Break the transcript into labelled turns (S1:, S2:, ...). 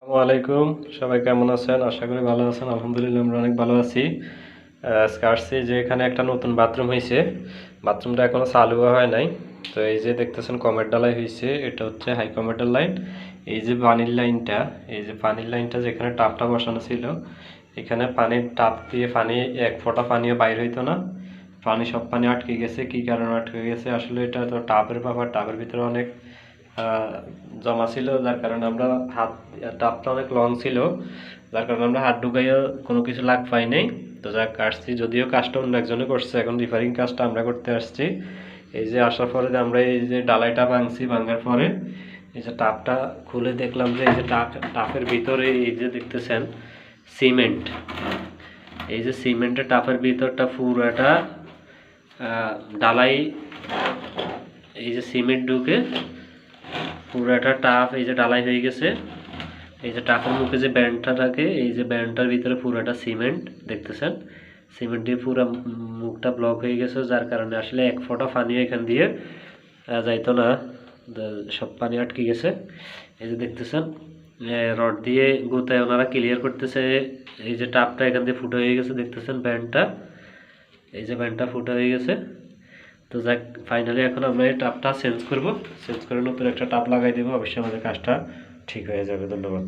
S1: আসসালামু আলাইকুম। সবাই কেমন আছেন? আশা করি ভালো আছেন। আলহামদুলিল্লাহ আমরা অনেক ভালো আছি। আজকে আসছি যে এখানে একটা নতুন বাথরুম হইছে। বাথরুমটা এখনো চালু হয় নাই। তো এই যে দেখতেছেন কমের ঢালাই হইছে। এটা হচ্ছে হাই কমের লাইন। এই যে পানির লাইনটা, এই যে পানির লাইনটা যেখানে টাপটা বসানো ছিল, এখানে পানির টাপ দিয়ে পানি এক ফোঁটা পানিও বাইর হইতো না। সব পানি আটকে গেছে। কি কারণে আটকে গেছে? আসলে এটা তো টাবের ব্যাপার। টাবের ভিতরে অনেক জমা ছিল, যার কারণে আমরা টাপটা অনেক লং ছিল, যার কারণে আমরা হাত ঢুকাইয়া কোনো কিছু লাগ পাই নাই। তো যাক আসছি, যদিও কাজটা অন্য একজনে করছে, এখন রিপেয়ারিং কাজটা আমরা করতে আসছি। এই যে আসার পরে আমরা এই যে ডালাইটা ভাঙছি, ভাঙার পরে এই যে টাপটা খুলে দেখলাম যে এই যে টাপের ভিতরে এই যে দেখতেছেন সিমেন্ট। এই যে সিমেন্টের টাপের ভিতরটা পুরোটা ডালাই, এই যে সিমেন্ট ঢুকে পুরোটা টাপ এই যে ডালাই হয়ে গেছে। এই যে টাপের মুখে যে ব্যান্ডটা থাকে, এই যে ব্যান্ডটার ভিতরে পুরোটা সিমেন্ট দেখতেছেন। সিমেন্ট দিয়ে পুরো মুখটা ব্লক হয়ে গেছে, যার কারণে আসলে এক ফোঁটা পানিও এখান দিয়ে যাইতো না। সব পানি আটকে গেছে। এই যে দেখতেছেন রড দিয়ে গুতায় ওনারা ক্লিয়ার করতেছে। এই যে টাপটা এখান দিয়ে ফুটো হয়ে গেছে, দেখতেছেন ব্যান্ডটা, এই যে ব্যান্ডটা ফুটো হয়ে গেছে। তো যাক, ফাইনালি এখন আমরা এই টাপটা চেঞ্জ করব। চেঞ্জ করে নতুন একটা টাপ লাগাই দেবো। অবশ্যই আমাদের কাজটা ঠিক হয়ে যাবে। ধন্যবাদ।